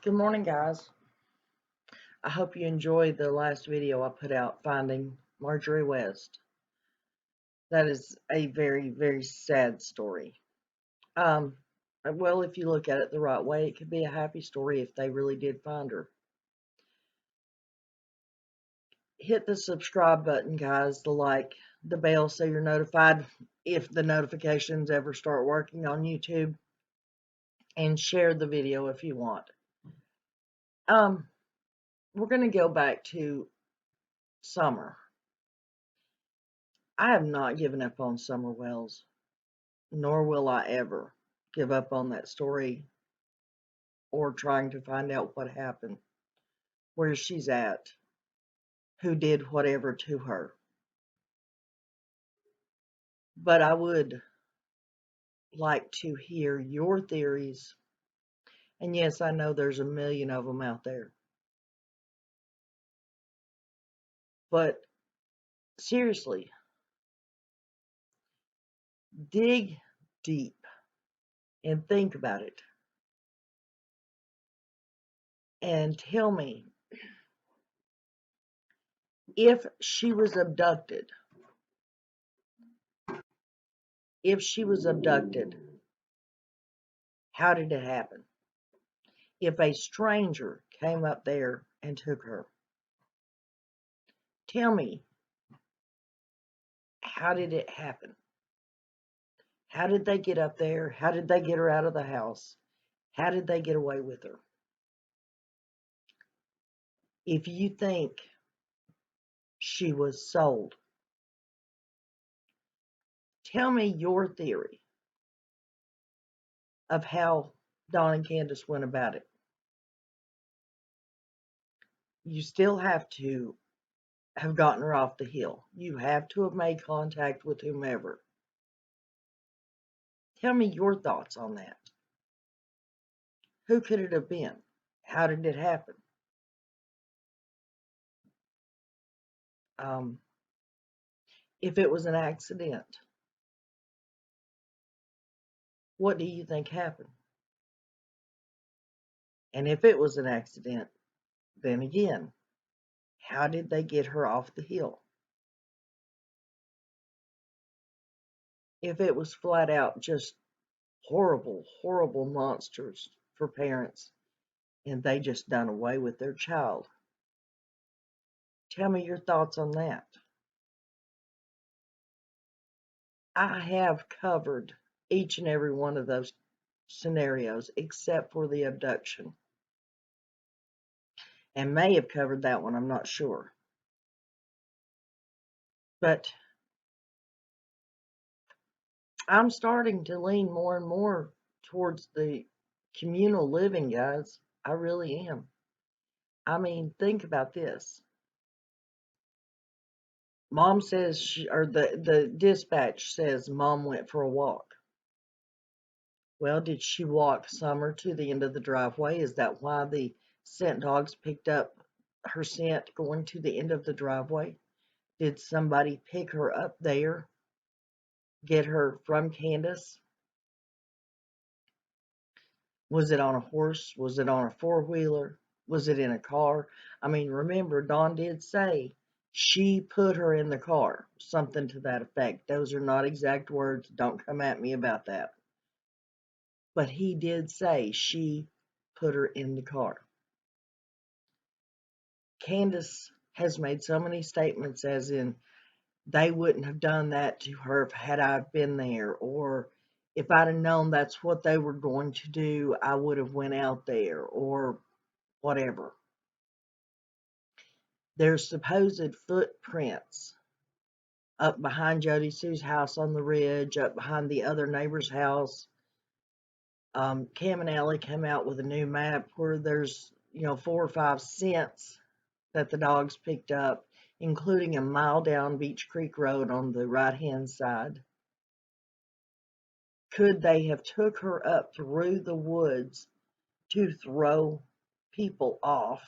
Good morning, guys. I hope you enjoyed the last video I put out, Finding Marjorie West. That is a very, very sad story. Well, if you look at it the right way, it could be a happy story if they really did find her. Hit the subscribe button, guys, the like, the bell so you're notified if the notifications ever start working on YouTube, and share the video if you want. We're going to go back to summer. I have not given up on Summer Wells, nor will I ever give up on that story or trying to find out what happened, where she's at, who did whatever to her. But I would like to hear your theories. And yes, I know there's a million of them out there. But seriously, dig deep and think about it. And tell me, if she was abducted, how did it happen? If a stranger came up there and took her, tell me, how did it happen? How did they get up there? How did they get her out of the house? How did they get away with her? If you think she was sold, tell me your theory of how Dawn and Candace went about it. You still have to have gotten her off the hill. You have to have made contact with whomever. Tell me your thoughts on that. Who could it have been? How did it happen? If it was an accident, what do you think happened? And if it was an accident, then again, how did they get her off the hill? If it was flat out just horrible, horrible monsters for parents, and they just done away with their child, tell me your thoughts on that. I have covered each and every one of those scenarios except for the abduction, and may have covered that one, I'm not sure. But I'm starting to lean more and more towards the communal living, guys. I really am. I mean, think about this. Mom says, or the dispatch says Mom went for a walk. Well, did she walk Summer to the end of the driveway? Is that why the scent dogs picked up her scent going to the end of the driveway? Did somebody pick her up there, get her from Candace? Was it on a horse? Was it on a four-wheeler? Was it in a car? I mean, remember, Dawn did say she put her in the car, something to that effect. Those are not exact words. Don't come at me about that. But he did say she put her in the car. Candace has made so many statements as in, they wouldn't have done that to her had I been there, or if I'd have known that's what they were going to do, I would have went out there, or whatever. There's supposed footprints up behind Jody Sue's house on the ridge, up behind the other neighbor's house. Cam and Allie came out with a new map where there's, 4 or 5 scents that the dogs picked up, including a mile down Beach Creek Road on the right-hand side. Could they have took her up through the woods to throw people off,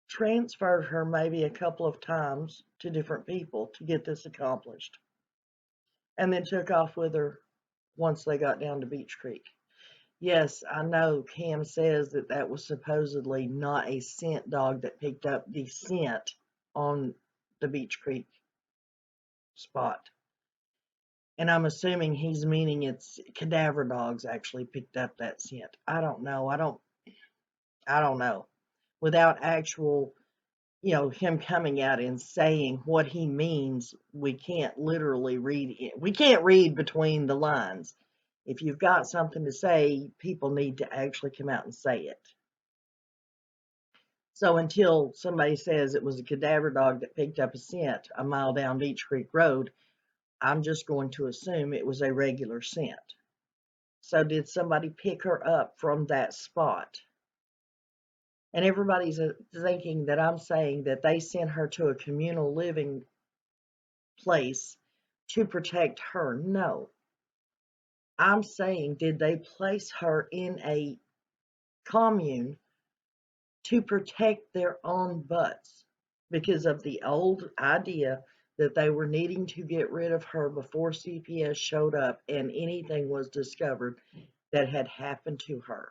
transferred her maybe a couple of times to different people to get this accomplished, and then took off with her once they got down to Beach Creek? Yes, I know Cam says that that was supposedly not a scent dog that picked up the scent on the Beach Creek spot. And I'm assuming he's meaning it's cadaver dogs actually picked up that scent. I don't know. I don't know. Without actual, him coming out and saying what he means, we can't literally read it. We can't read between the lines. If you've got something to say, people need to actually come out and say it. So until somebody says it was a cadaver dog that picked up a scent a mile down Beach Creek Road, I'm just going to assume it was a regular scent. So did somebody pick her up from that spot? And everybody's thinking that I'm saying that they sent her to a communal living place to protect her. No. I'm saying, did they place her in a commune to protect their own butts because of the old idea that they were needing to get rid of her before CPS showed up and anything was discovered that had happened to her?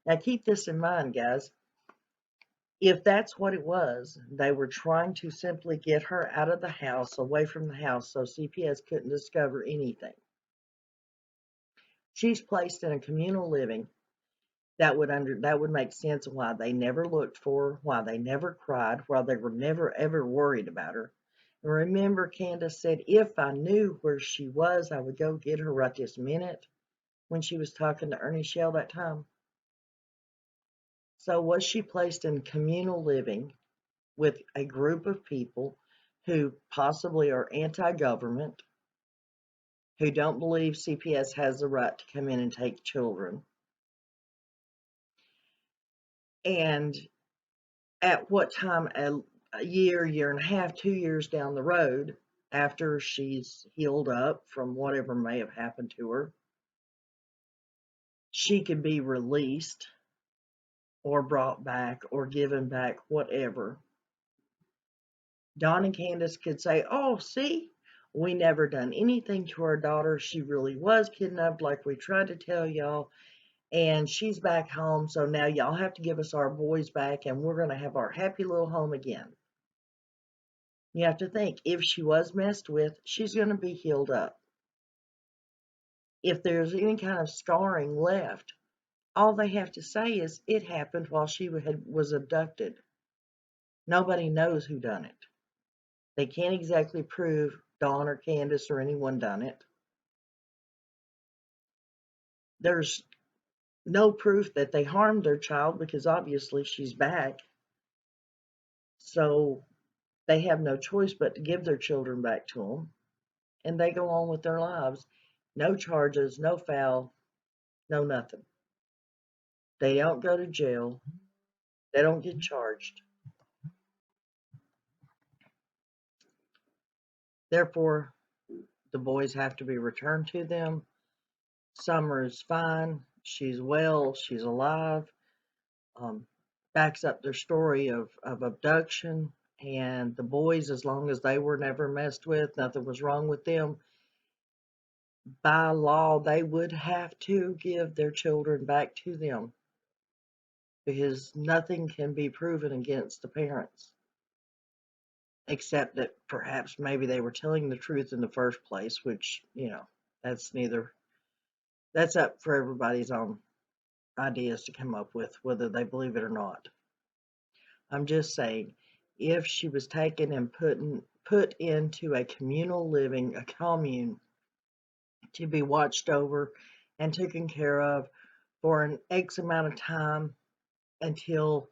Now, keep this in mind, guys. If that's what it was, they were trying to simply get her out of the house, away from the house, so CPS couldn't discover anything. She's placed in a communal living. That would make sense of why they never looked for her, why they never cried, why they were never ever worried about her. And remember, Candace said, if I knew where she was, I would go get her right this minute when she was talking to Ernie Shell that time. So was she placed in communal living with a group of people who possibly are anti-government, who don't believe CPS has the right to come in and take children? And at what time, a year and a half, 2 years down the road, after she's healed up from whatever may have happened to her, she could be released or brought back or given back, whatever. Dawn and Candace could say, oh, see, we never done anything to our daughter. She really was kidnapped like we tried to tell y'all. And she's back home. So now y'all have to give us our boys back and we're going to have our happy little home again. You have to think, if she was messed with, she's going to be healed up. If there's any kind of scarring left, all they have to say is it happened while she was abducted. Nobody knows who done it. They can't exactly prove Dawn or Candace or anyone done it. There's no proof that they harmed their child because obviously she's back. So they have no choice but to give their children back to them. And they go on with their lives. No charges, no foul, no nothing. They don't go to jail. They don't get charged. Therefore, the boys have to be returned to them. Summer is fine. She's well. She's alive. Um, Backs up their story of abduction. And the boys, as long as they were never messed with, nothing was wrong with them, by law, they would have to give their children back to them because nothing can be proven against the parents, except that perhaps maybe they were telling the truth in the first place, which, that's up for everybody's own ideas to come up with, whether they believe it or not. I'm just saying, if she was taken and put into a communal living, a commune, to be watched over and taken care of for an X amount of time until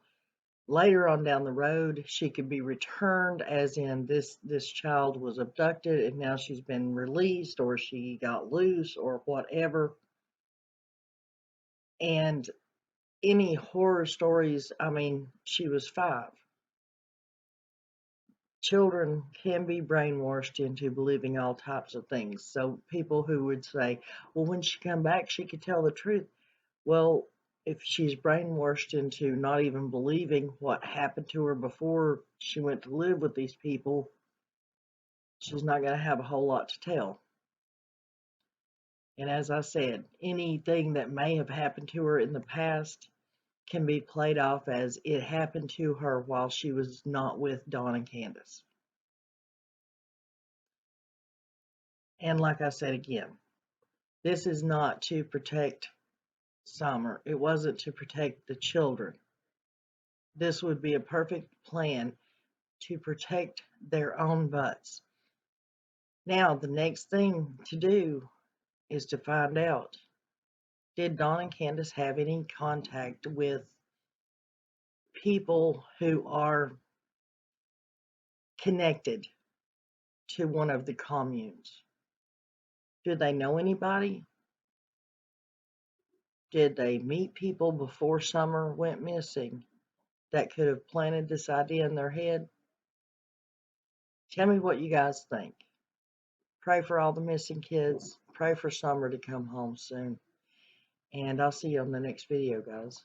later on down the road she could be returned, as in this child was abducted and now she's been released or she got loose or whatever. And any horror stories, I mean, she was 5. Children can be brainwashed into believing all types of things. So people who would say, well, when she come back she could tell the truth. Well, if she's brainwashed into not even believing what happened to her before she went to live with these people, she's not going to have a whole lot to tell. And as I said, anything that may have happened to her in the past can be played off as it happened to her while she was not with Dawn and Candace. And like I said again, this is not to protect Summer. It wasn't to protect the children. This would be a perfect plan to protect their own butts. Now, the next thing to do is to find out, did Dawn and Candace have any contact with people who are connected to one of the communes? Did they know anybody? Did they meet people before Summer went missing that could have planted this idea in their head? Tell me what you guys think. Pray for all the missing kids. Pray for Summer to come home soon. And I'll see you on the next video, guys.